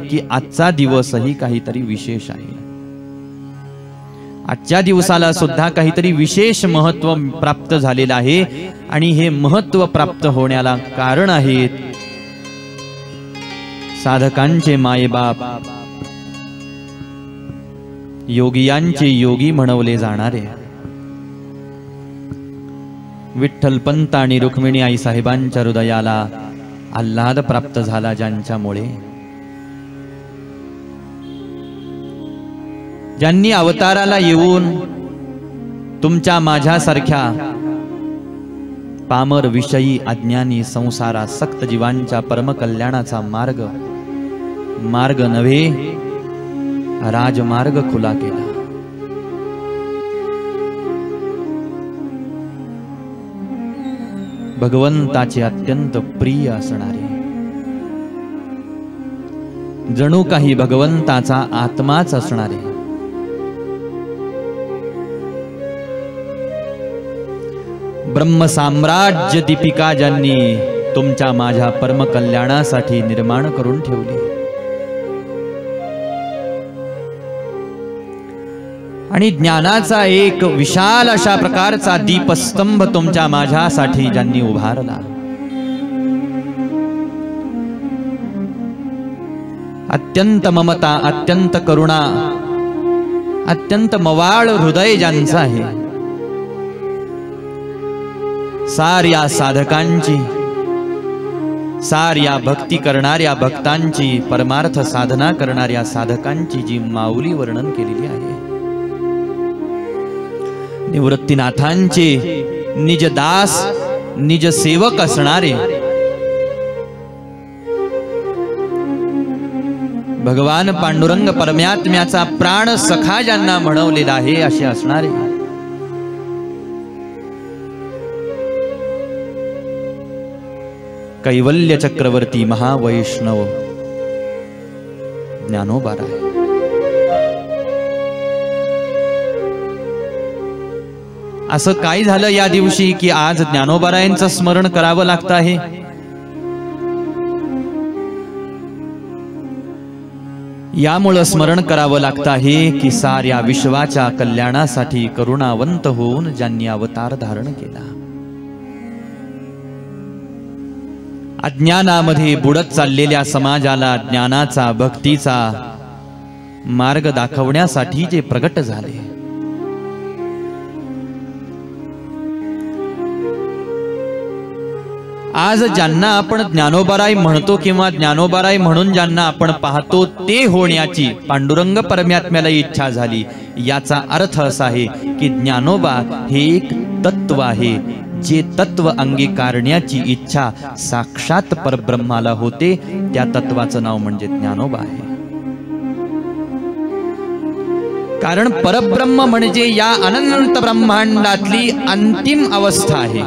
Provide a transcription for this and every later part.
की आजचा दिवसही काहीतरी विशेष आहे। आजच्या दिवसाला सुद्धा काहीतरी विशेष महत्व प्राप्त झालेलं आहे आणि हे महत्व प्राप्त होण्याला कारण आहेत साधकांचे मायबाप, योगियांचे योगी म्हणवले जाणारे विठ्ठलपंत आणि रुक्मिणी आई साहेबांच्या हृदयाला आल्हाद प्राप्त झाला, ज्यांच्यामुळे ज्यांनी अवताराला येऊन तुमच्या माझ्यासारख्या पामर विषयी अज्ञानी संसारासक्त जीवांच्या परमकल्याणाचा मार्ग नव्हे राजमार्ग खुला केला। भगवंताचे अत्यंत प्रिय असणारे, जणू काही भगवंताचा आत्माच असणारे ब्रह्मसाम्राज्य दीपिका ज्यांनी तुमच्या माझ्या परम कल्याणासाठी निर्माण करून ठेवली आणि ज्ञानाचा एक विशाल अशा प्रकारचा दीपस्तंभ तुमच्या माझ्यासाठी ज्यांनी उभारला, अत्यंत ममता, अत्यंत करुणा, अत्यंत मवाळ हृदय ज्यांचं आहे, सार्या साधकांची, सार्या भक्ती करणाऱ्या भक्तांची, परमार्थ साधना करणाऱ्या साधकांची जी माऊली वर्णन केलेली आहे, निवृत्तीनाथांचे निज दास निज सेवक असणारे भगवान पांडुरंग परमात्म्याचा प्राण सखा ज्यांना म्हणवलेला आहे असे असणारे कैवल्य चक्रवर्ती महावैष्णव ज्ञानोबाराय। असं काय झालं या दिवशी की आज ज्ञानोबारायांचं स्मरण करावं लागतं आहे? यामुळे स्मरण करावं लागतं आहे की साऱ्या विश्वाच्या कल्याणासाठी करुणावंत होऊन ज्यांनी अवतार धारण केला, अज्ञानामध्ये बुडत चाललेल्या समाजाला ज्ञानाचा भक्तीचा मार्ग दाखवण्यासाठी जे प्रगट झाले, आज ज्यांना आपण ज्ञानोबाराय म्हणतो किंवा ज्ञानोबाराय म्हणून ज्यांना आपण पाहतो ते होण्याची पांडुरंग परमात्म्याला इच्छा झाली। याचा अर्थ असा आहे की ज्ञानोबा हे एक तत्व आहे, जे तत्व अंगीकारण्याची इच्छा साक्षात परब्रह्माला होते, त्या तत्वाचं नाव म्हणजे ज्ञानोबा आहे। कारण परब्रह्म म्हणजे या अनंत ब्रह्मांडातली अंतिम अवस्था आहे।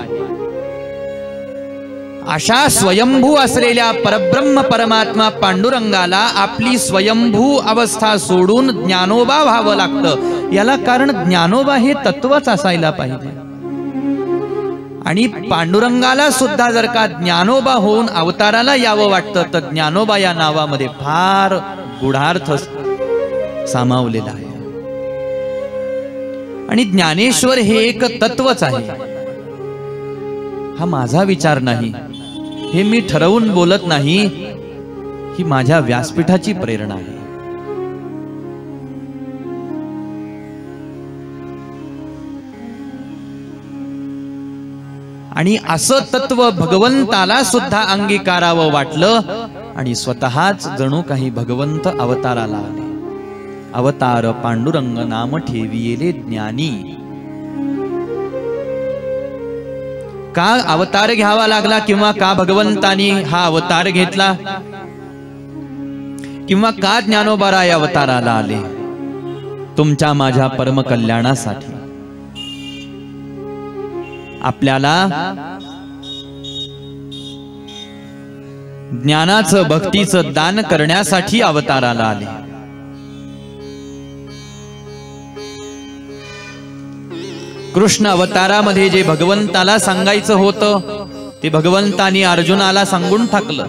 अशा स्वयंभू असलेल्या परब्रह्म परमात्मा पांडुरंगाला आपली स्वयंभू अवस्था सोडून ज्ञानोबा व्हावं लागतं। याला कारण ज्ञानोबा हे तत्वच असायला पाहिजे आणि पांडुरंगाला सुद्धा जर का ज्ञानोबा होऊन अवताराला यावं वाटतं तर ज्ञानोबा या नावामध्ये फार गुढार्थ सामावलेला आहे आणि ज्ञानेश्वर हे एक तत्वच आहे। हा माझा विचार नाही, हे मी ठरवून बोलत नाही, ही माझ्या व्यासपीठाची प्रेरणा आहे। आणि असं तत्व भगवंताला सुद्धा अंगीकारावं वाटलं आणि स्वतःच जणू काही भगवंत अवताराला आले। अवतार पांडुरंग नाम ठेविले ज्ञानी। का अवतार घ्यावा लागला किंवा का भगवंतानी हा अवतार घेतला किंवा का ज्ञानोबाराय अवताराला आले? तुमच्या माझ्या परम कल्याणासाठी। आपल्याला ज्ञानाचं भक्तीचं दान करण्यासाठी अवताराला आले। कृष्ण अवतारामध्ये जे भगवंताला सांगायचं होतं ते भगवंतानी अर्जुनाला सांगून टाकलं।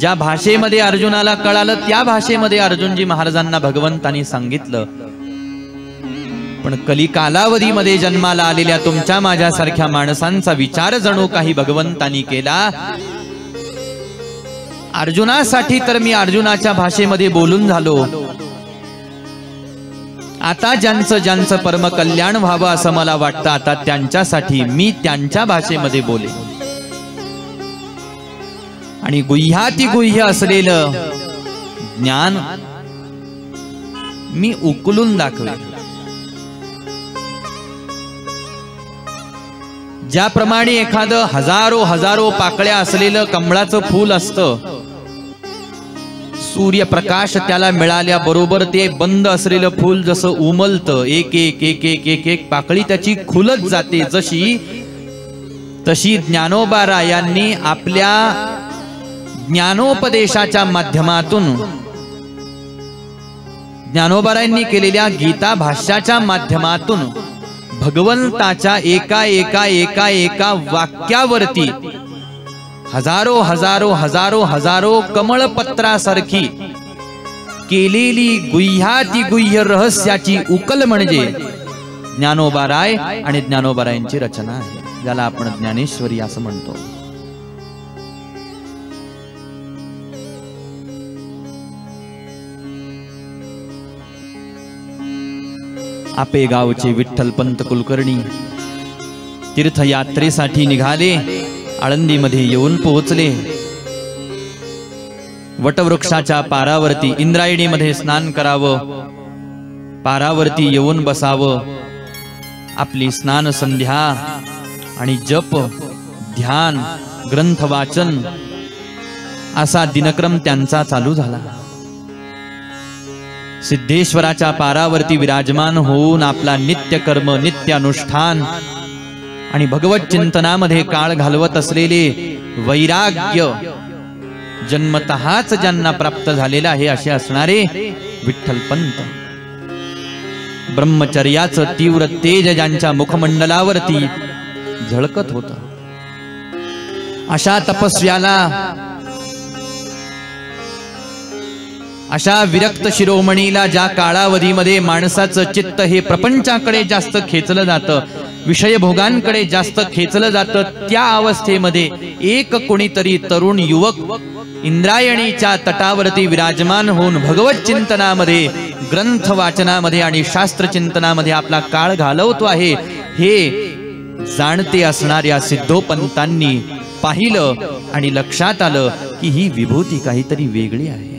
ज्या भाषेमध्ये अर्जुनाला कळालं त्या भाषेमध्ये अर्जुनजी महाराजांना भगवंतांनी सांगितलं. पण कली कालावधीमध्ये जन्माला आलेल्या तुमच्या माझ्यासारख्या माणसांचा विचार जणू काही भगवंतांनी केला. अर्जुनासाठी तर मी अर्जुनाच्या भाषेमध्ये बोलून झालो. आता ज्यांचं ज्यांचं परम कल्याण व्हावं असं मला वाटतं, आता त्यांच्यासाठी मी त्यांच्या भाषेमध्ये बोले आणि गुह्याती गुह्य असलेलं ज्ञान मी उकलून दाखवे. ज्याप्रमाणे एखादं हजारो हजारो पाकळ्या असलेलं कमळाचं फूल असतं, सूर्यप्रकाश त्याला मिळाल्या बरोबर ते बंद असलेलं फूल जसं उमलतं, एक एक एक एक एक एक पाकळी त्याची खुलत जाते, तशी ज्ञानोबा रायांनी आपल्या ज्ञानोपदेशाच्या माध्यमातून, ज्ञानोबारायांनी केलेल्या गीता भाष्याच्या माध्यमातून भगवंताच्या एका एका एका एका वाक्यावरती हजारो हजारो हजारो हजारो कमळपत्रासारखी केलेली गुह्याती गुह्य रहस्याची उकल म्हणजे ज्ञानोबाराय आणि ज्ञानोबारायांची रचना आहे, ज्याला आपण ज्ञानेश्वरी असं म्हणतो. आपे गावचे विठ्ठलपंत कुलकर्णी तीर्थयात्रेसाठी निघाले. आळंदीमध्ये येऊन पोहोचले. वटवृक्षाच्या पारावरती इंद्रायणीमध्ये स्नान करावं, पारावरती येऊन बसावं. आपली स्नान संध्या आणि जप, ध्यान, ग्रंथ वाचन असा दिनक्रम त्यांचा चालू झाला. सिद्धेश्वराच्या पारावरती विराजमान होऊन आपला नित्य कर्म, नित्य अनुष्ठान आणि भगवत चिंतनामध्ये काळ घालवत असलेले वैराग्य जन्मतःच ज्यांना प्राप्त झालेला आहे असे असणारे विठ्ठलपंत, ब्रह्मचर्याचं तीव्र तेज ज्यांच्या मुखमंडलावरती झळकत होतं, अशा तपस्व्याला, अशा विरक्त शिरोमणीला ज्या काळावधीमध्ये माणसाचं चित्त हे प्रपंचाकडे जास्त खेचलं जातं, विषय भोगांकडे जास्त खेचलं जातं, त्या अवस्थेमध्ये एक कोणीतरी तरुण युवक इंद्रायणीच्या तटावरती विराजमान होऊन भगवत चिंतनामध्ये, ग्रंथ वाचनामध्ये आणि शास्त्र चिंतनामध्ये आपला काळ घालवतो आहे हे जाणते असणाऱ्या सिद्धोपंतांनी पाहिलं आणि लक्षात आलं की ही विभूती काहीतरी वेगळी आहे.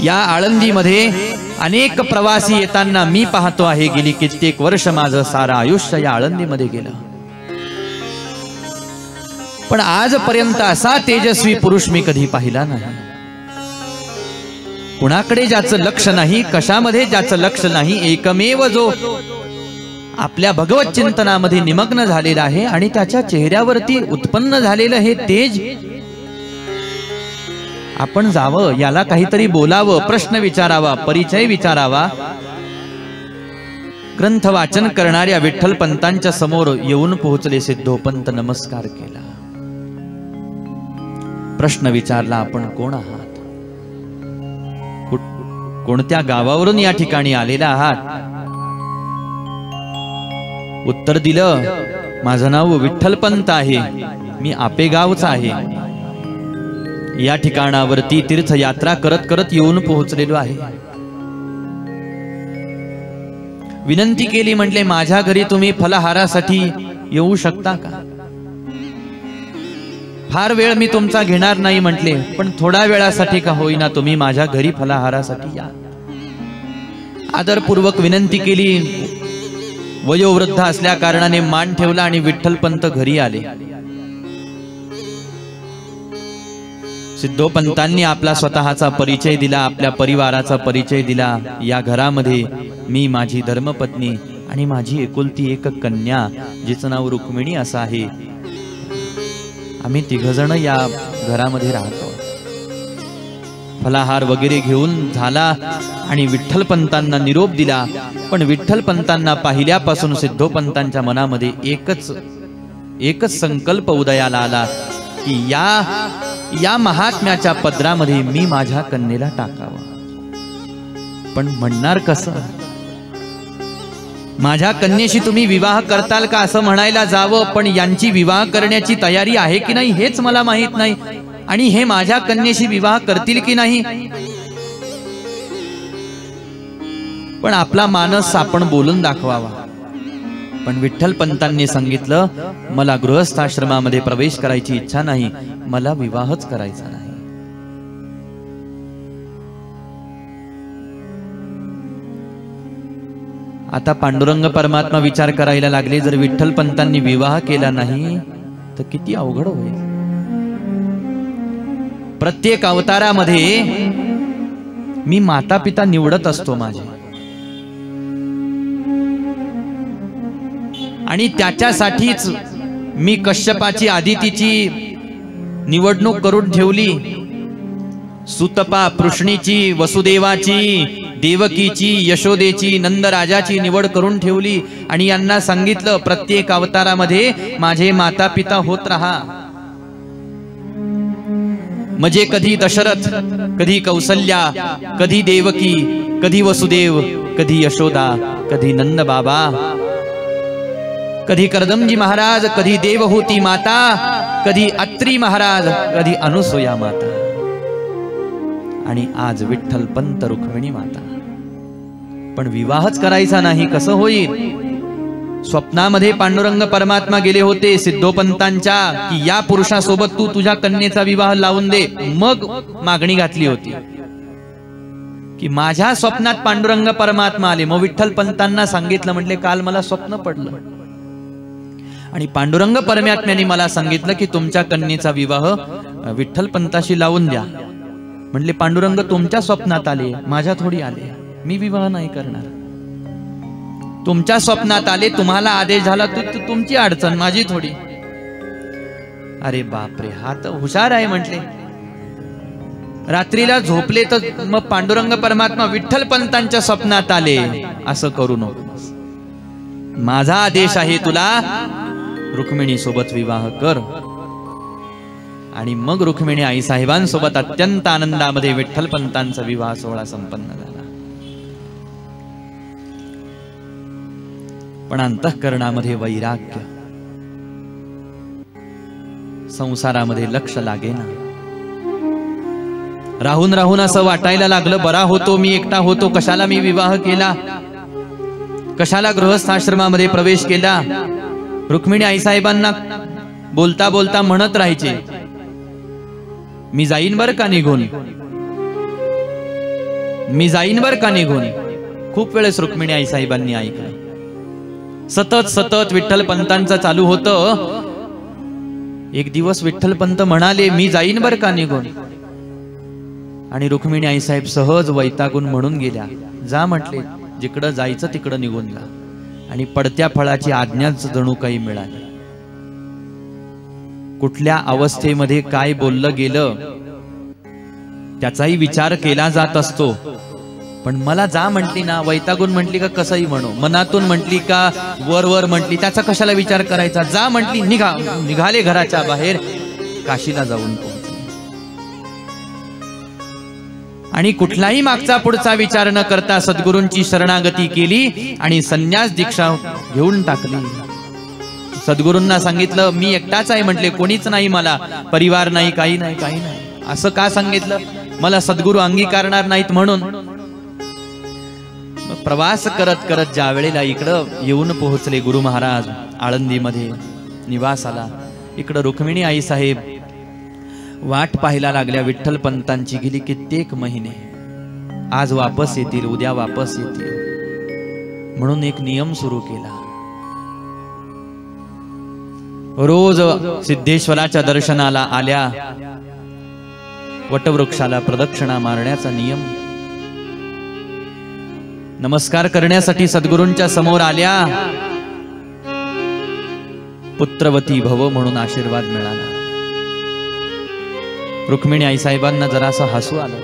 या आळंदीमध्ये अनेक प्रवासी येताना मी पाहतो आहे. गेली कित्येक वर्ष माझं सारं आयुष्य या आळंदीमध्ये गेलं, पण आजपर्यंत असा तेजस्वी पुरुष मी कधी पाहिला नाही. कुणाकडे ज्याचं लक्ष नाही, कशामध्ये ज्याचं लक्ष नाही, एकमेव जो आपल्या भगवत चिंतनामध्ये निमग्न झालेला आहे आणि त्याच्या चेहऱ्यावरती उत्पन्न झालेलं हे तेज, आपण जावं, याला काहीतरी बोलावं, प्रश्न विचारावा, परिचय विचारावा. ग्रंथ वाचन करणाऱ्या विठ्ठलपंतांच्या समोर येऊन पोहोचले सिद्धोपंत. नमस्कार केला, प्रश्न विचारला, आपण कोण आहात, कोणत्या गावावरून या ठिकाणी आलेला आहात. उत्तर दिलं, माझं नाव विठ्ठलपंत आहे, मी आपेगावचा आहे, या ठिकाणावरती तीर्थयात्रा करत करत येऊन पोहोचलेलो आहे. विनंती केली, म्हटले माझ्या घरी तुम्ही फलाहारासाठी येऊ शकता का. फार वेळ मी तुमचा घेणार नाही म्हटले, पण थोड्या वेळासाठी का होईना तुम्ही माझ्या घरी फलाहारासाठी या. आदरपूर्वक विनंती केली. वयोवृद्ध असल्या कारणाने मान ठेवला आणि विठ्ठलपंत घरी आले. सिद्धोपंतांनी आपला स्वतःचा परिचय दिला, आपल्या परिवाराचा परिचय दिला. या घरामध्ये मी, माझी धर्मपत्नी आणि माझी एकुलती एक कन्या जिचं नाव रुक्मिणी असं आहे, आम्ही तिघजण या घरामध्ये राहतो. फलाहार वगैरे घेऊन झाला आणि विठ्ठलपंतांना निरोप दिला. पण विठ्ठलपंतांना पाहिल्यापासून सिद्धोपंतांच्या मनामध्ये एकच संकल्प उदयाला आला की या या महात्म्याच्या पदरामध्ये मी माझ्या कन्येला टाकावं. पण म्हणणार कसं? माझ्या कन्येशी तुम्ही विवाह करताल का असं म्हणायला जावं, पण यांची विवाह करण्याची तयारी आहे की नाही हेच मला माहित नाही. आणि हे माझ्या कन्येशी विवाह करतील की नाही. पण आपला मानस आपण बोलून दाखवावा. पण विठ्ठल पंतांनी सांगितलं, मला गृहस्थाश्रमामध्ये प्रवेश करायची इच्छा नाही, मला विवाहच करायचा नाही. आता पांडुरंग परमात्मा विचार करायला लागले, जर विठ्ठल पंतांनी विवाह केला नाही तर किती अवघड होईल. प्रत्येक अवतारामध्ये मी माता पिता निवडत असतो माझे, आणि त्याच्यासाठीच मी कश्यपाची आदितीची निवडणूक करून ठेवली, सुतपा पृष्णीची, वसुदेवाची, देवकीची, यशोदेची, नंदराजाची निवड करून ठेवली. आणि यांना सांगितलं, प्रत्येक अवतारामध्ये माझे माता पिता होत राहा. म्हणजे कधी दशरथ, कधी कौसल्या, कधी देवकी, कधी वसुदेव, कधी यशोदा, कधी नंद बाबा, कधी कर्दमजी महाराज, कधी देवहूती माता, कधी अत्री महाराज, कधी अनुसूया माता, आणि आज विठ्ठल पंत रुक्मिणी माता. पण विवाहच करायचा नाही, कसं होईल? स्वप्नामध्ये पांडुरंग परमात्मा गेले होते सिद्धोपंतांच्या, की या पुरुषासोबत तू तुझ्या कन्येचा विवाह लावून दे. मग मागणी घातली होती की माझ्या स्वप्नात पांडुरंग परमात्मा आले. मग विठ्ठल पंतांना सांगितलं, म्हटले काल मला स्वप्न पडलं आणि पांडुरंग परमात्म्याने मला सांगितलं की तुमच्या कन्येचा विवाह विठ्ठल पंताशी लावून द्या. म्हटले पांडुरंग तुमच्या स्वप्नात आले, माझ्या थोडी आले, मी विवाह नाही करणार. तुमच्या स्वप्नात आले, तुम्हाला आदेश झाला, तुमची अडचण, माझी थोडी. अरे बापरे, हा तर हुशार आहे म्हटले. रात्रीला झोपले तर मग पांडुरंग परमात्मा विठ्ठल पंतांच्या स्वप्नात आले, असं करू नको. माझा आदेश आहे तुला, रुक्मिणी सोबत विवाह कर. आणि मग रुक्मिणी आई साहेबांसोबत अत्यंत आनंदामध्ये विठ्ठल पंतांचा विवाह सोहळा संपन्न झाला. पण अंतःकरणामध्ये वैराग्य, संसारामध्ये लक्ष लागेना. राहून राहून असं वाटायला लागलं, बरा होतो मी एकटा होतो, कशाला मी विवाह केला, कशाला गृहस्थाश्रमामध्ये प्रवेश केला. रुक्मिणी आईसाहेबांना बोलता बोलता म्हणत राहायचे, मी जाईन बर का निघून, मी जाईन बर का निघून. खूप वेळेस रुक्मिणी आईसाहेबांनी ऐकलं. सतत सतत विठ्ठल पंतांचं चालू होतं. एक दिवस विठ्ठल पंत म्हणाले, मी जाईन बर का निघून. आणि रुक्मिणी आईसाहेब सहज वैतागून म्हणून गेल्या, जा म्हटले, जिकडं जायचं तिकडं निघून जा. आणि पडत्या फळाची आज्ञाच जणू काही मिळाली. कुठल्या अवस्थेमध्ये काय बोललं गेलं त्याचाही विचार केला जात असतो. पण मला जा म्हटली ना, वैतागून म्हटली का कसंही म्हणू, मनातून म्हटली का वर वर म्हटली, त्याचा कशाला विचार करायचा. जा म्हटली, निघाले घराच्या बाहेर, काशीला जाऊन पोहोचले. आणि कुठलाही मागचा पुढचा विचार न करता सद्गुरूंची शरणागती केली आणि संन्यास दीक्षा घेऊन टाकली. सद्गुरूंना सांगितलं, मी एकटाच आहे म्हटले, कोणीच नाही, मला परिवार नाही, काही नाही, काही नाही. असं का सांगितलं? मला सद्गुरू अंगीकारणार नाहीत म्हणून. प्रवास करत करत ज्या वेळेला इकडं येऊन पोहोचले गुरु महाराज आळंदीमध्ये निवासाला, इकडं रुक्मिणी आई साहेब वाट पाहायला लागल्या विठ्ठल पंतांची. गेली कित्येक महिने, आज वापस येतील, उद्या वापस येतील म्हणून एक नियम सुरू केला. रोज सिद्धेश्वराच्या दर्शनाला आल्या, वटवृक्षाला प्रदक्षिणा मारण्याचा नियम. नमस्कार करण्यासाठी सद्गुरूंच्या समोर आल्या, पुत्रवती भव म्हणून आशीर्वाद मिळाला. रुक्मिणी आई साहेबांना जरासं हसू आलं.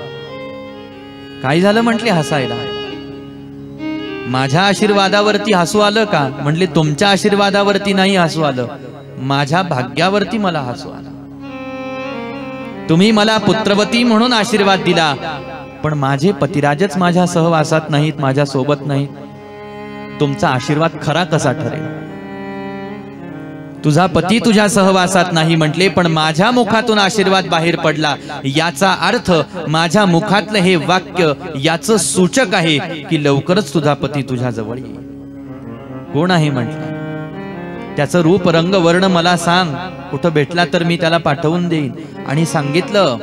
काय झालं म्हटले हसायला? माझ्या आशीर्वादावरती हसू आलं का? म्हटले तुमच्या आशीर्वादावरती नाही हसू आलं, माझ्या भाग्यावरती मला हसू आलं. तुम्ही मला पुत्रवती म्हणून आशीर्वाद दिला, पण माझे पतिराजच माझ्या सहवासात नाहीत, माझ्या सोबत नाहीत, तुमचा आशीर्वाद खरा कसा ठरेल? तुझा पती तुझ्या सहवासात नाही म्हटले, पण माझ्या मुखातून आशीर्वाद बाहेर पडला, याचा अर्थ माझ्या मुखातलं हे वाक्य याचं सूचक आहे की लवकरच तुझा पती तुझ्या जवळ येईल. कोण आहे म्हटलं? त्याचं रूप रंग वर्ण मला सांग, कुठं भेटला तर मी त्याला पाठवून देईन. आणि सांगितलं,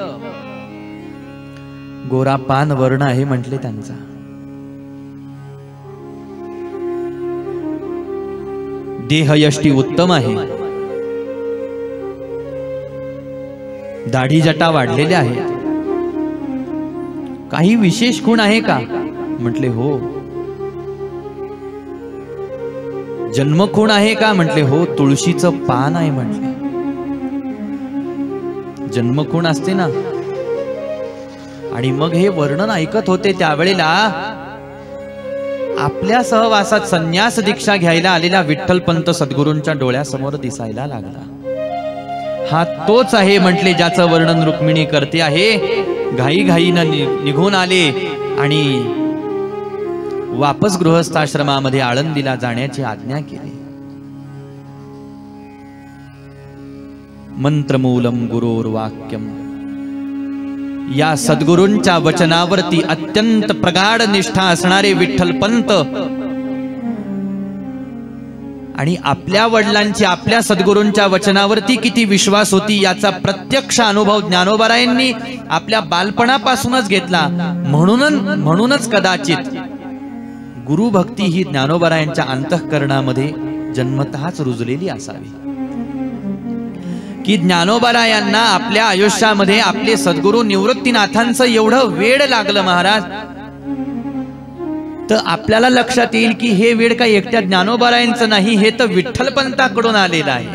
गोरा पान वर्ण आहे म्हटले त्यांचा. देहयष्टी उत्तम आहे, दाढी जटा वाढलेल्या आहेत. काही विशेष गुण आहे का म्हटले? हो. जन्मखूण आहे का म्हटले? हो. तुळशीचं पान आहे म्हटले. जन्मखूण असते ना. आणि मग हे वर्णन ऐकत होते त्यावेळेला आपल्या सहवासात संन्यास दीक्षा घ्यायला आलेला विठ्ठलपंत सद्गुरूंच्या डोळ्यासमोर दिसायला लागला. हा तोच आहे म्हटले ज्याचं वर्णन रुक्मिणी करते आहे. घाईघाईनं निघून आले आणि वापस गृहस्थाश्रमामध्ये आळंदीला जाण्याची आज्ञा केली. मंत्रमूलम गुरोर्वाक्यम, या सद्गुरूंच्या वचनावरती अत्यंत प्रगाढ निष्ठा असणारे विठ्ठलपंत आणि आपल्या वडिलांची आपल्या सद्गुरूंच्या वचनावरती किती विश्वास होती याचा प्रत्यक्ष अनुभव ज्ञानोबारायांनी आपल्या बालपणापासूनच घेतला. म्हणूनच कदाचित गुरुभक्ती ही ज्ञानोबारायांच्या अंतःकरणामध्ये जन्मतःच रुजलेली असावी, की ज्ञानोबारायांना आपल्या आयुष्यामध्ये आपले सद्गुरू निवृत्तीनाथांचं एवढं वेड लागलं महाराज, तर आपल्याला लक्षात येईल की हे वेड काही एकट्या ज्ञानोबारायांचं नाही, हे तर विठ्ठलपंताकडून आलेलं आहे.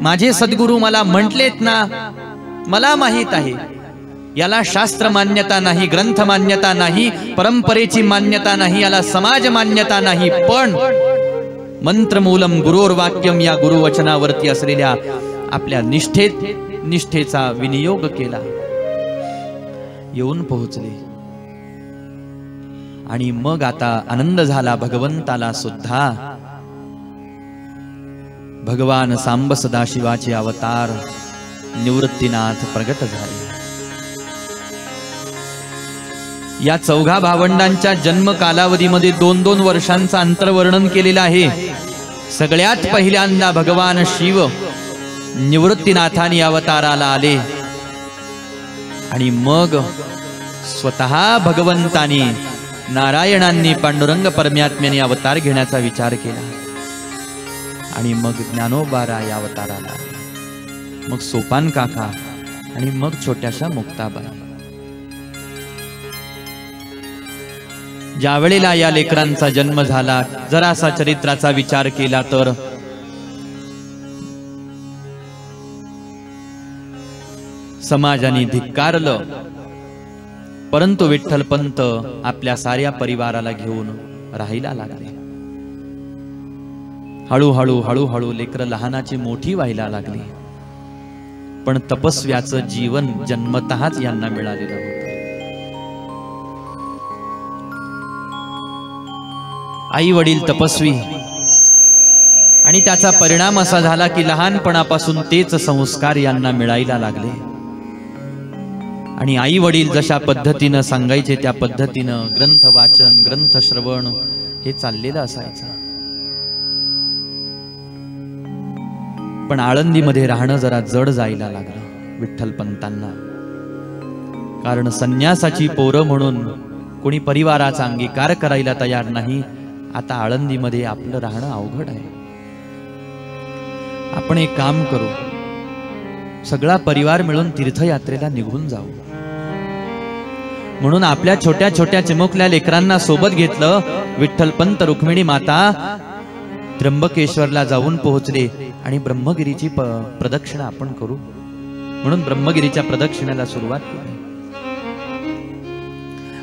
माझे सद्गुरू मला म्हटलेत ना, मला माहित आहे याला शास्त्र मान्यता नाही, ग्रंथ मान्यता नाही, परंपरेची मान्यता नाही, याला समाज मान्यता नाही, पण मंत्रमूलम गुरोर्वाक्यम या गुरुवचनावरती असलेल्या आपल्या निष्ठेचा विनियोग केला. येऊन पोहोचले. आणि मग आता आनंद झाला भगवंताला सुद्धा. भगवान सांब सदाशिवाचे अवतार निवृत्तीनाथ प्रगट झाले. या चौघा भावंडांच्या जन्म कालावधीमध्ये 2-2 वर्षांचं अंतरवर्णन केलेलं आहे. सगळ्यात पहिल्यांदा भगवान शिव निवृत्तीनाथांनी अवताराला आले आणि मग स्वतः भगवंतानी नारायणांनी पांडुरंग परमात्म्याने अवतार घेण्याचा विचार केला. आणि मग ज्ञानोबाराय अवताराला आले, मग सोपान काका आणि मग छोट्याशा मुक्ताबाई. ज्या वेळेला या लेकरांचा जन्म झाला, जरासा चरित्राचा विचार केला तर समाजाने धिक्कारलं, परंतु विठ्ठलपंत आपल्या साऱ्या परिवाराला घेऊन राहायला लागले. हळूहळू लेकरं लहानाची मोठी व्हायला लागली. पण तपस्व्याचं जीवन जन्मतःच यांना मिळालेलं होतं. आई वडील तपस्वी, आणि त्याचा परिणाम असा झाला की लहानपणापासून तेच संस्कार यांना मिळायला लागले. आणि आई वडील जशा पद्धतीनं सांगायचे त्या पद्धतीनं ग्रंथ वाचन, ग्रंथ श्रवण हे चाललेलं असायचं. पण आळंदीमध्ये राहणं जरा जड जायला लागलं विठ्ठलपंतांना. कारण संन्यासाची पोरं म्हणून कोणी परिवाराचा अंगीकार करायला तयार नाही. आता आळंदीमध्ये आपलं राहणं अवघड आहे. आपण एक काम करू, सगळा परिवार मिळून तीर्थयात्रेला निघून जाऊ. म्हणून आपल्या छोट्या छोट्या चिमुकल्या लेकरांना सोबत घेतलं. विठ्ठलपंत रुक्मिणी माता त्र्यंबकेश्वरला जाऊन पोहोचले आणि ब्रह्मगिरीची प्रदक्षिणा आपण करू म्हणून ब्रह्मगिरीच्या प्रदक्षिणेला सुरुवात केली.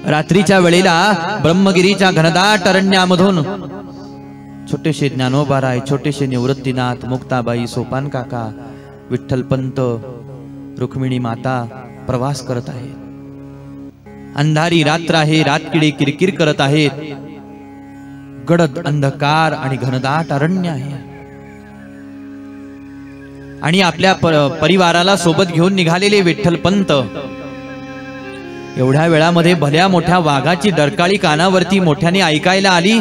रात्रीच्या वेळेला ब्रह्मगिरीच्या घनदाट अरण्यामधून छोटेशे ज्ञानोबाराय, छोटेशे निवृत्तीनाथ, मुक्ताबाई, सोपान काका, विठ्ठलपंत रुक्मिणी माता प्रवास करत आहे। अंधारी रात्र आहे, रातकिडे किरकिर करत आहेत, गडद अंधकार आणि घनदाट अरण्य आहे आणि आपल्या परिवाराला सोबत घेऊन निघालेले विठ्ठलपंत एवढ्या वेळामध्ये भल्या मोठ्या वाघाची डरकाळी कानावरती मोठ्याने ऐकायला आली।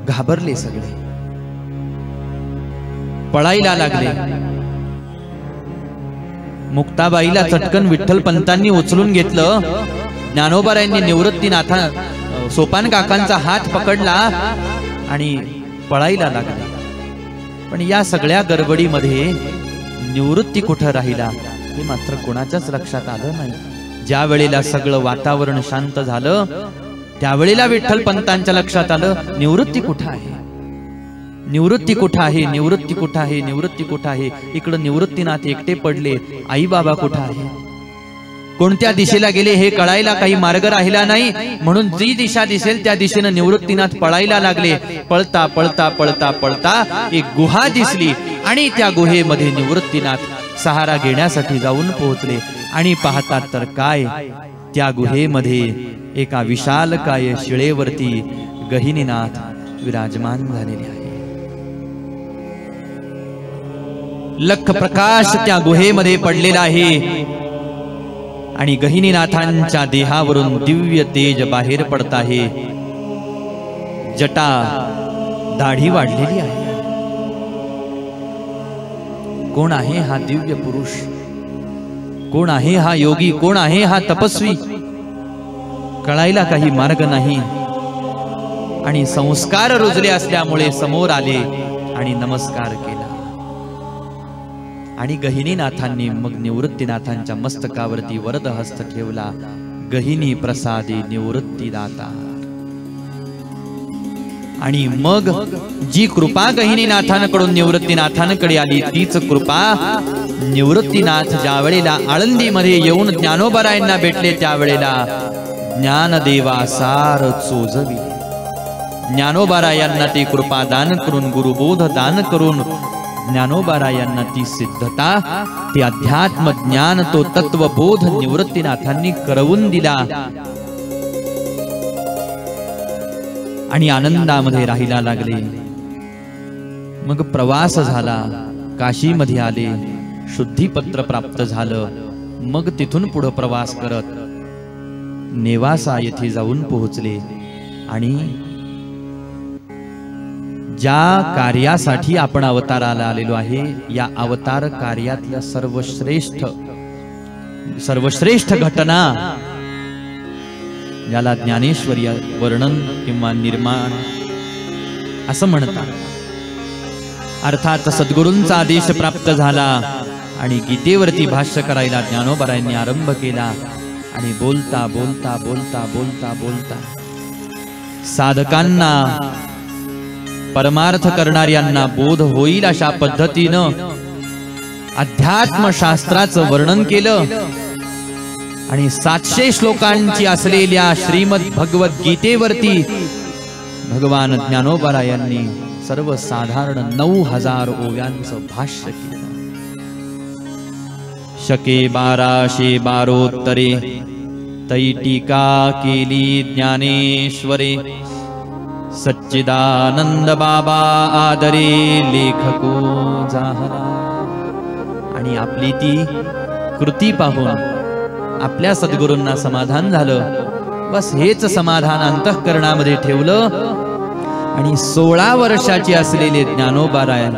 घाबरले सगळे, पळायला लागले। मुक्ताबाईला चटकन विठ्ठलपंतांनी उचलून घेतलं। ज्ञानोबारायांनी निवृत्तीनाथा सोपान काकांचा हात पकडला आणि पळायला लागले। पण या सगळ्या गडबडीमध्ये निवृत्ती कुठं राहिला हे मात्र कोणाच्याच लक्षात आलं नाही। ज्या वेळेला सगळं वातावरण शांत झालं त्यावेळेला विठ्ठलपंतांच्या लक्षात आलं, निवृत्ती कुठं आहे, निवृत्ती कुठं आहे, निवृत्ती कुठं आहे, निवृत्ती कुठं आहे। इकडं निवृत्तीनाथ एकटे पडले, आई बाबा कुठं आहे, कोणत्या दिशेला गेले हे कळायला काही मार्ग राहिला नाही। म्हणून जी दिशा दिसेल त्या दिशेने निवृत्तीनाथ पळायला लागले। पळता पळता पळता पळता एक गुहा दिसली आणि त्या गुहेमध्ये निवृत्तीनाथ सहारा घेण्यासाठी जाऊन पोहोचले आणि पाहतात तर काय, त्या गुहेमध्ये एका विशालकाय शिळेवरती गहिनीनाथ विराजमान झालेले आहे। लख प्रकाश त्या गुहेमध्ये पडलेला आहे आणि गहिनीनाथांच्या देहावरून दिव्य तेज बाहेर पडत आहे। जटा दाढी वाढलेली आहे। कोण आहे हा दिव्य पुरुष, कोण आहे हा योगी, कोण आहे हा तपस्वी, कळायला काही मार्ग नाही। आणि संस्कार रुजले असल्यामुळे समोर आले आणि नमस्कार केला आणि गहिनीनाथांनी मग निवृत्तीनाथांच्या मस्तकावरती वरद हस्त ठेवला। गहिनी प्रसादी निवृत्ती दाता। आणि मग जी कृपा गहिनीनाथांकडून निवृत्तीनाथांकडे आली तीच कृपा निवृत्तीनाथ ज्या वेळेला आळंदीमध्ये येऊन ज्ञानोबारायांना भेटले त्यावेळेला ज्ञानदेवा सार चोजवी। ज्ञानोबारायांना ती कृपा दान करून, गुरुबोध दान करून ज्ञानोबारायांना ती सिद्धता, ती अध्यात्म ज्ञान, तो तत्वबोध निवृत्तीनाथांनी करवून दिला आणि आनंदामध्ये राहायला लागले। मग प्रवास झाला, काशीमध्ये आले, शुद्धीपत्र प्राप्त झालं। मग तिथून पुढे प्रवास करत नेवासा येथे जाऊन पोहोचले आणि ज्या कार्यासाठी आपण अवताराला आलेलो आहे या अवतार कार्यातल्या सर्वश्रेष्ठ घटना ज्याला ज्ञानेश्वरी वर्णन किंवा निर्माण असं म्हणतात। अर्थात सद्गुरूंचा आदेश प्राप्त झाला आणि गीतेवरती भाष्य करायला ज्ञानोबारायांनी आरंभ केला आणि बोलता बोलता बोलता बोलता बोलता साधकांना, परमार्थ करणाऱ्यांना बोध होईल अशा पद्धतीनं अध्यात्मशास्त्राचं वर्णन केलं आणि 700 श्लोकांची असलेल्या श्रीमद भगवत गीतेवरती भगवान ज्ञानोबारायांनी सर्वसाधारण 9000 ओव्यांचं भाष्य केलं। शके 1212 तै टीका केली ज्ञानेश्वरे। सच्चिदानंद बाबा आदरे लेखको जाहला। आणि आपली ती कृती पाहून आपल्या सद्गुरूंना समाधान झालं। बस हेच समाधान अंतःकरणामध्ये ठेवलं आणि 16 वर्षाची असलेले ज्ञानोबाराय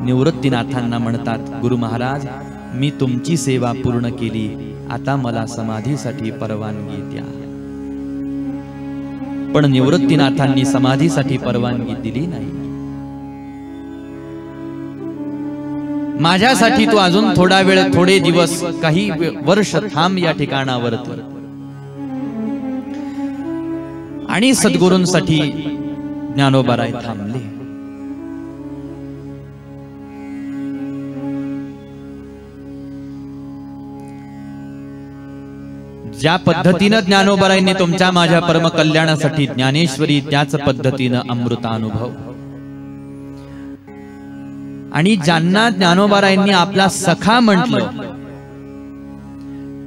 निवृत्तीनाथांना म्हणतात, गुरु महाराज मी तुमची सेवा पूर्ण केली, आता मला समाधीसाठी परवानगी द्या। पण निवृत्तीनाथांनी समाधीसाठी परवानगी दिली नाही। माझ्यासाठी तू अजून थोडा वेळ, थोडे दिवस, काही वर्ष थांब या ठिकाणावरती। आणि सद्गुरूंसाठी ज्ञानोबाराय थांबले। ज्या पद्धतीनं ज्ञानोबारायांनी तुमच्या माझ्या परम कल्याणासाठी ज्ञानेश्वरी, त्याच पद्धतीनं अमृतानुभव। आणि ज्यांना ज्ञानोबारायांनी आपला सखा म्हटलं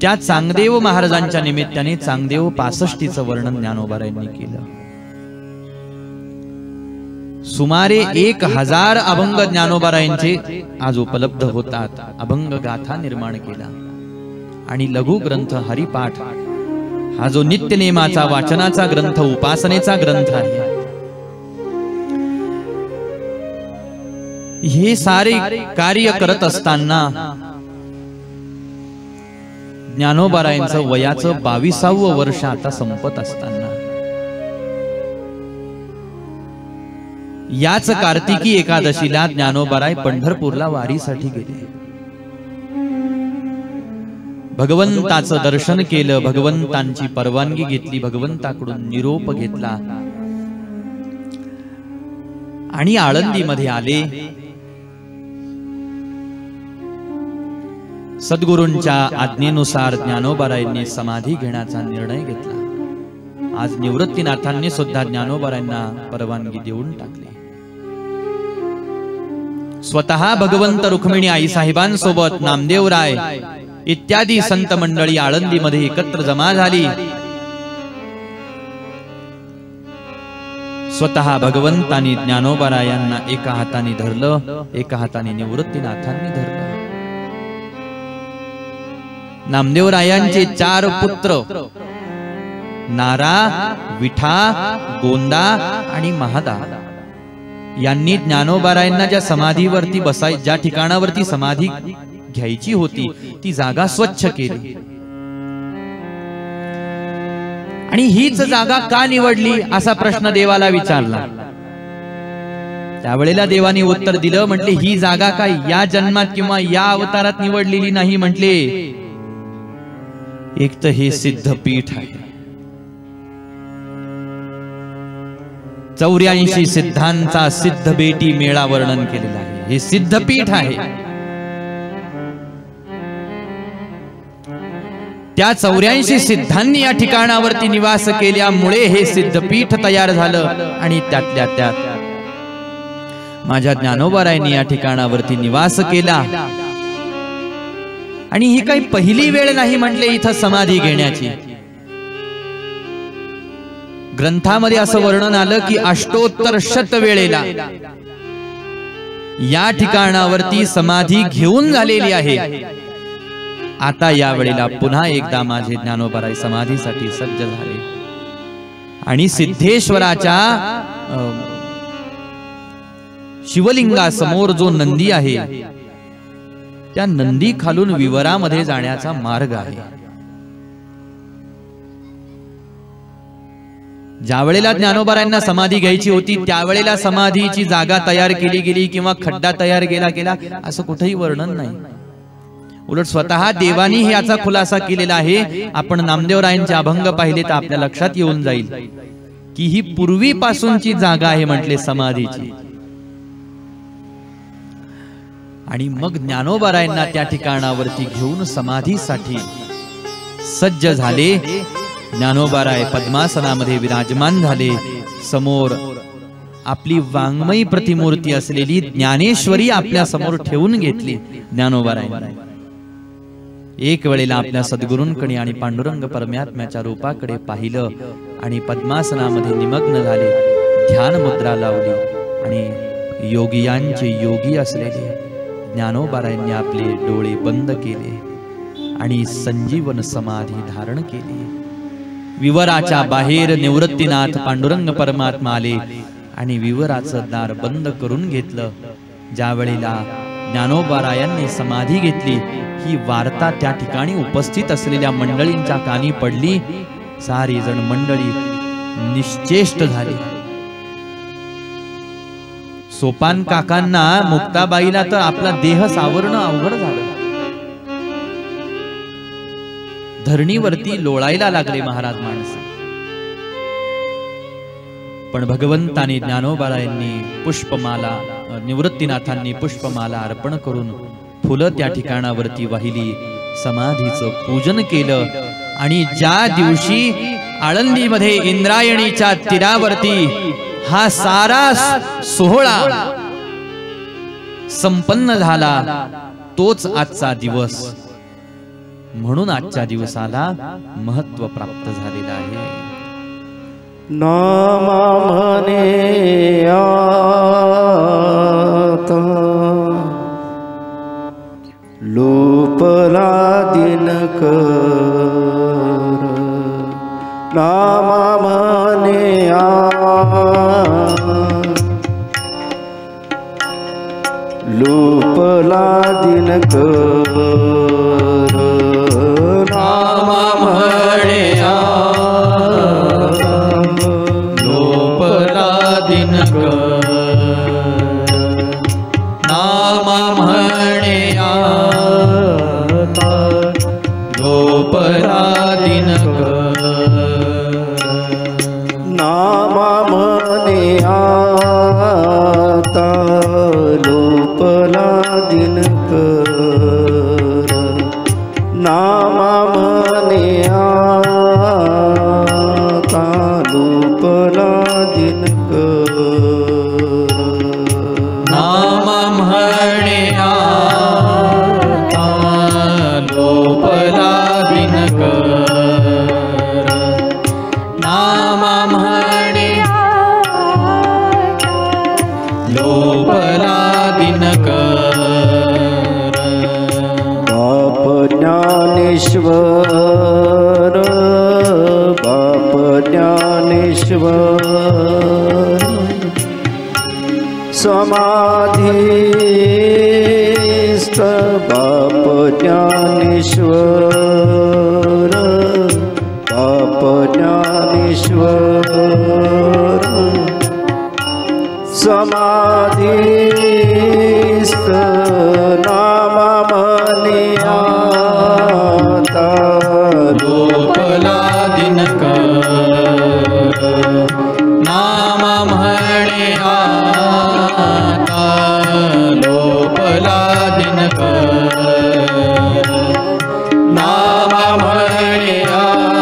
त्या चांगदेव महाराजांच्या निमित्ताने चांगदेव 65चं वर्णन ज्ञानोबारायांनी केलं। सुमारे 1000 अभंग ज्ञानोबारायांचे आज उपलब्ध होतात। अभंग गाथा निर्माण केला आणि लघु ग्रंथ हरिपाठ हा जो नित्यनेमाचा वाचनाचा ग्रंथ उपासनेचा ग्रंथ आहे, हे सारे कार्य करत असताना ज्ञानोबारायांचं वयाचं 22वं वर्ष आता संपत असताना याच कार्तिकी एकादशीला ज्ञानोबाराय पंढरपूरला वारीसाठी गेले। भगवंताचं दर्शन केलं, भगवंतांची परवानगी घेतली, भगवंताकडून निरोप घेतला आणि आळंदीमध्ये आले। सद्गुरूंच्या आज्ञेनुसार ज्ञानोबारायांनी समाधी घेण्याचा निर्णय घेतला। आज निवृत्तीनाथांनी सुद्धा ज्ञानोबारायांना परवानगी देऊन टाकली। स्वतः भगवंत रुक्मिणी आई साहेबांसोबत नामदेवराय इत्यादी संत मंडळी आळंदीमध्ये एकत्र जमा झाली। स्वतः भगवंतांनी ज्ञानोबारायांना एका हाताने धरलं, एका हाताने निवृत्तीनाथांनी धरलं। नामदेवरायांचे 4 पुत्र नारा, विठा, गोंदा आणि महादा यांनी ज्ञानोबारायांना ज्या समाधीवरती ज्या ठिकाणावरती समाधी घ्यायची होती ती जागा स्वच्छ केली। आणि हीच जागा का निवडली असा प्रश्न देवाला विचारला। त्यावेळेला देवाने उत्तर दिलं, म्हटले ही जागा काय या जन्मात किंवा या अवतारात निवडलेली नाही, म्हटले एक तर हे सिद्धपीठ आहे, 84 सिद्धांचा सिद्ध बेटी मेळा वर्णन केलेला आहे, हे सिद्धपीठ आहे। त्या 84 सिद्धांनी या ठिकाणावरती निवास केल्यामुळे हे सिद्धपीठ तयार झालं आणि त्यातल्या त्यात माझ्या ज्ञानोबारायांनी या ठिकाणावरती निवास केला। आणि ही काही पहिली वेळ नाही म्हटले इथं समाधी घेण्याची। ग्रंथामध्ये असं वर्णन आलं की अष्टोत्तर शत वेळेला या ठिकाणावरती समाधी घेऊन झालेली आहे। आता या वेळेला पुन्हा एकदा माझे ज्ञानोबाराय समाधीसाठी सज्ज झाले आणि सिद्धेश्वराच्या शिवलिंगासमोर जो नंदी आहे त्या नंदी खालून विवरामध्ये जाण्याचा मार्ग आहे। ज्या वेळेला ज्ञानोबारायांना समाधी घ्यायची होती त्यावेळेला समाधीची जागा तयार केली गेली किंवा खड्डा तयार केला गेला असं कुठेही वर्णन नाही। उलट स्वतः देवानी याचा खुलासा केलेला आहे। आपण नामदेवरायांचे अभंग पाहिले तर आपल्या लक्षात येऊन जाईल की ही पूर्वीपासूनची जागा आहे म्हटले समाधीची। आणि मग ज्ञानोबारायांना त्या ठिकाणावरती घेऊन समाधीसाठी सज्ज झाले। ज्ञानोबाराय पद्मासनामध्ये विराजमान झाले। समोर आपली वाङ्मयी प्रतिमूर्ती असलेली ज्ञानेश्वरी आपल्या समोर ठेवून घेतली ज्ञानोबारायांनी। एक वेळेला आपल्या सद्गुरूंकडे आणि पांडुरंग परमात्म्याच्या रूपाकडे पाहिलं आणि पद्मासनामध्ये निमग्न झाले, ध्यान मुद्रा लावली आणि योगियांचे योगी असलेले ज्ञानोबारायांनी आपले डोळे बंद केले आणि संजीवन समाधी धारण केली। विवराच्या बाहेर निवृत्तीनाथ पांडुरंग परमात्मा आले आणि विवराचं दार बंद करून घेतलं। ज्या वेळेला ज्ञानोबारायांनी समाधी घेतली ही वार्ता त्या ठिकाणी उपस्थित असलेल्या मंडळींच्या कानी पडली। सारी जण मंडळी निश्चेष्ट झाली। सोपान काकांना मुक्ताबाईला तर आपला देह सावरणं अवघड झालं। धरणीवरती लोळायला लागले महाराज माणसं। पण भगवंताने ज्ञानोबारायांनी पुष्पमाला निवृत्तीनाथांनी पुष्पमाला अर्पण करून फुलं त्या ठिकाणावरती वाहिली, समाधीचं पूजन केलं। आणि ज्या दिवशी आळंदीमध्ये इंद्रायणीच्या तीरावरती हा सारा सोहळा संपन्न झाला तोच आजचा दिवस, म्हणून आजच्या दिवसाला महत्व प्राप्त झालेलं आहे. नामा म्हणे आता लोपला दिनकर, नामा म्हणे लोपला दिनकर, नामा म्हणे लोपला दिनकर, नामा म्हणे लोपला दिनकर, नामा म्हणे आता लोपला दिनकर, नामा म्हणे आता लोपला दिनकर, नामा म्हणे आता लोपला दिनकर, नामा म्हणे लोपला दिनकर, बाप ज्ञानेश्वर, बाप ज्ञानेश्वर, समाधीस्थ बाप ज्ञानेश्वर, बाप ज्ञानेश्वर, समाधीस्थ नामा म्हणे आता लोपला दिनकर, नामा म्हणे आता लोपला दिनकर, नामा म्हणे आता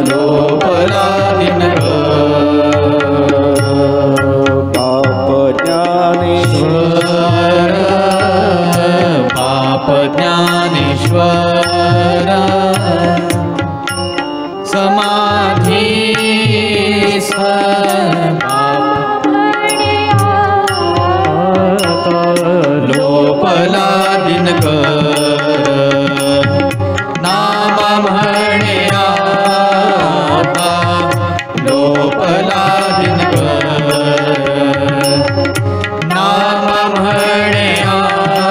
लोपला दिनकर, पाप ज्ञानेश्वर, पाप ज्ञानेश्वर, समाधी लोपला दिनकर, नामा म्हणे आता लोपला दिनकर, नामा म्हणे आता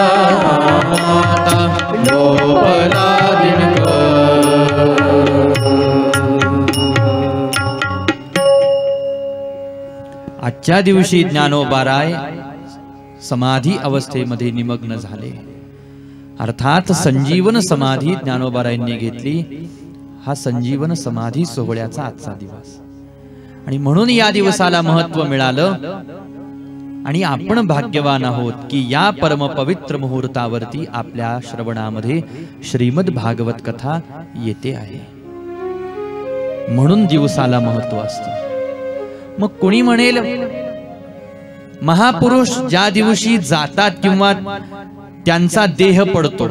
लोपला दिनकर. आजच्या दिवशी ज्ञानोबाराय समाधी अवस्थेमध्ये निमग्न झाले. अर्थात संजीवन समाधी ज्ञानोबारायांनी घेतली. हा संजीवन समाधी सोहळ्याचा आजचा दिवस आणि म्हणून या दिवसाला महत्व मिळालं. आणि आपण भाग्यवान आहोत की या परम पवित्र मुहूर्तावरती आपल्या श्रवणामध्ये श्रीमद भागवत कथा येते आहे, म्हणून दिवसाला महत्व असतं. मग कोणी म्हणेल महापुरुष ज्या दिवशी जातात किंवा त्यांचा देह पडतो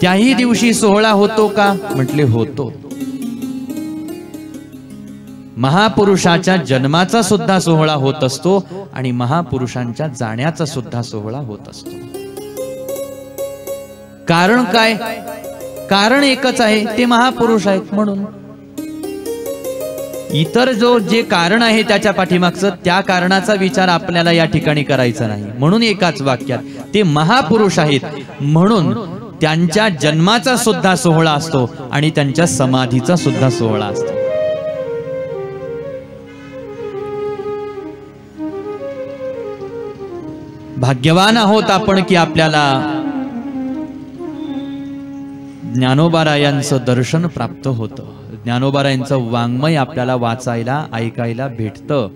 त्याही दिवशी सोहळा होतो का? म्हटले होतो. महापुरुषाच्या जन्माचा सुद्धा सोहळा होत असतो आणि महापुरुषांच्या जाण्याचा सुद्धा सोहळा होत असतो. कारण काय? कारण एकच आहे, ते महापुरुष आहेत म्हणून. इतर जे कारण आहे त्याच्या पाठीमागचं त्या कारणाचा विचार आपल्याला या ठिकाणी करायचा नाही. म्हणून एकाच वाक्यात ते महापुरुष आहेत म्हणून त्यांच्या जन्माचा सुद्धा सोहळा असतो आणि त्यांच्या समाधीचा सुद्धा सोहळा असतो. भाग्यवान आहोत आपण की आपल्याला ज्ञानोबारायांचं दर्शन प्राप्त होतं. ज्ञानोबारायांचं वाङ्मय आपल्याला वाचायला ऐकायला भेटतं.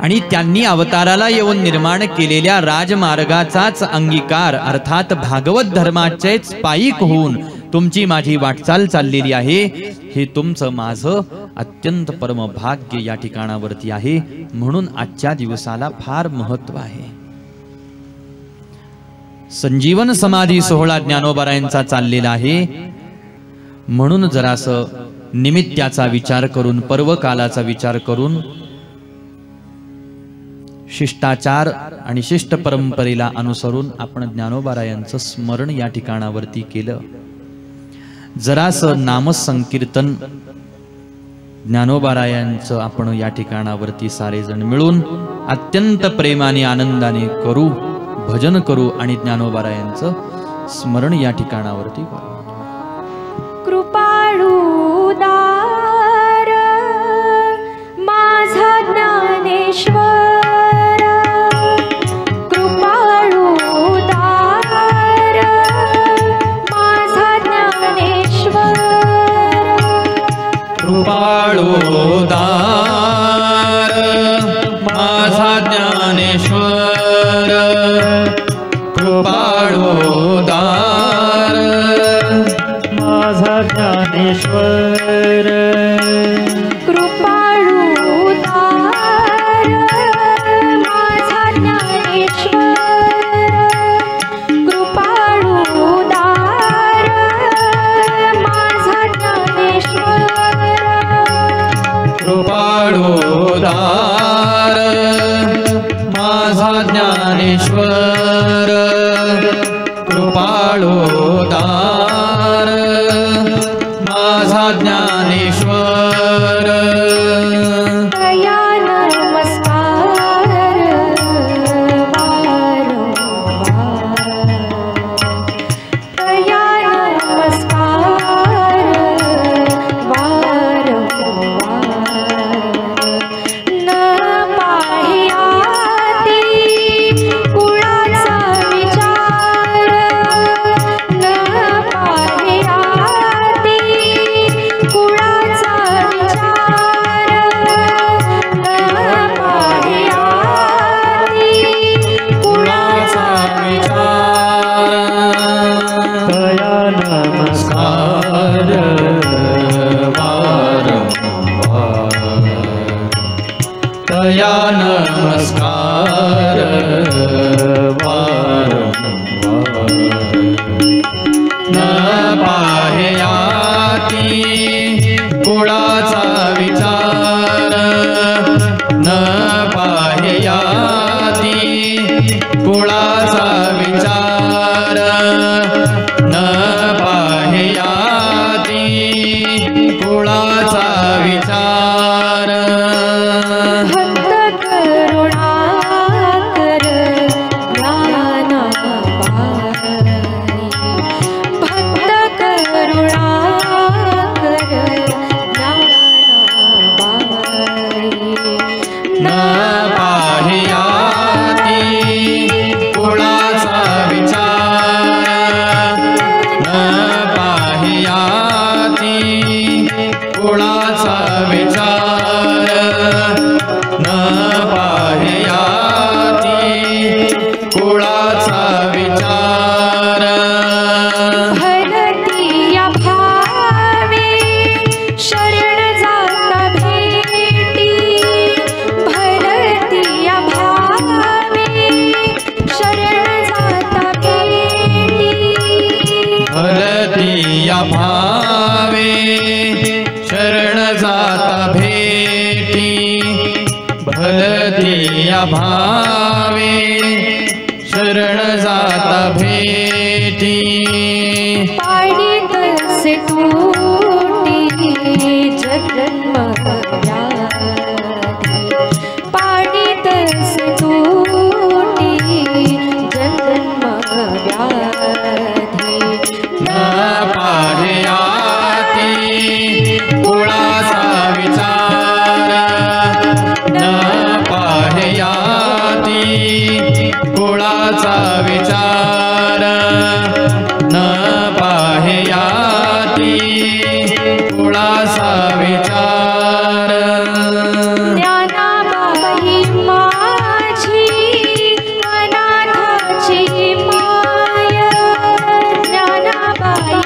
आणि त्यांनी अवताराला येऊन निर्माण केलेल्या राजमार्गाचाच अंगीकार अर्थात भागवत धर्माचेच पायीक होऊन तुमची माझी वाटचाल चाललेली आहे, हे तुमचं माझं अत्यंत परम भाग्य या ठिकाणावरती आहे. म्हणून आजच्या दिवसाला फार महत्व आहे. संजीवन समाधी सोहळा ज्ञानोबारायांचा चाललेला आहे. म्हणून जरासं निमित्ताचा विचार करून, पर्वकालाचा विचार करून, शिष्टाचार आणि शिष्ट परंपरेला अनुसरून आपण ज्ञानोबारायांचं स्मरण या ठिकाणावरती केलं. जरासं नामसंकीर्तन ज्ञानोबारायांचं आपण या ठिकाणावरती सारेजण मिळून अत्यंत प्रेमाने आनंदाने करू, भजन करू आणि ज्ञानोबारायांचं स्मरण या ठिकाणावरती करू. कृपाळुदार माझा ज्ञानेश्वर, कृपाळुदार माझा ज्ञानेश्वर, कृपाळुदार माझा ज्ञानेश्वर, कृपाळुदार माझा ज्ञानेश्वर, कृपाळुदार माझा ज्ञानेश्वर, कृपाळुदार माझा ज्ञानेश्वर, कृपाळुदार माझा ज्ञानेश्वर, कृपाळुदार माझा ज्ञानेश्वर. तया नमस्कार वारंवार, तया नमस्कार वारंवार. न पाह्याती कुळाचा विचार, न पाह्याती कुळाचा विचार, न पाह्याती कुळाचा विचार. तया नमस्कार वारंवार, तया नमस्कार वारंवार. न पाह्याती कुळाचा विचार, न पाह्याती कुळाचा विचार, न पाह्याती कुळाचा विचार. भक्त करुणाकर ज्ञानाबाई, भक्त करुणाकर ज्ञानाबाई. न पाह्याती कुळाचा विचार, न पाह्याती कुळाचा विचार, न पाह्याती कुळाचा विचार. भरतीया भावे शरण जाता भेटी, भरतीया भावे शरण जाता भेटी, भरतीया भावे शरण जाता भेटी, भरतीया भावे शरण जाता भेटी. पाडितसे टूटी जन्म व्याधी, पाडितसे टूटी जन्म व्याधी. न पाह्याती कुळाचा विचार, न पाह्याती कुळाचा विचार, न पाह्याती कुळाचा विचार. ज्ञानाबाई माझी अनाथाची माय, ज्ञानाबाई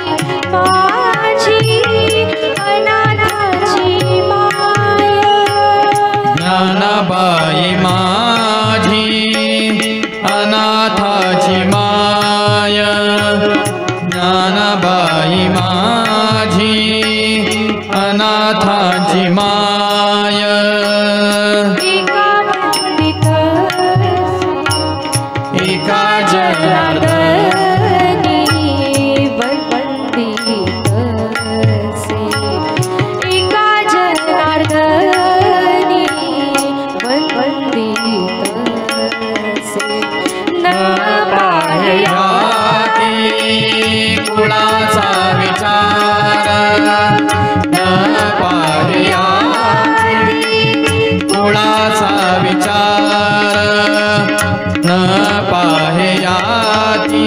ज्ञानबाई माझी अनाथांची माय एका जनार्दनी वंदितसे एका जनार्दनी वंदितसे न पाहयाती कुळाचा विचार न पाहयाती कुळाचा विचार न पाहयाती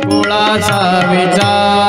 कुळाचा विचार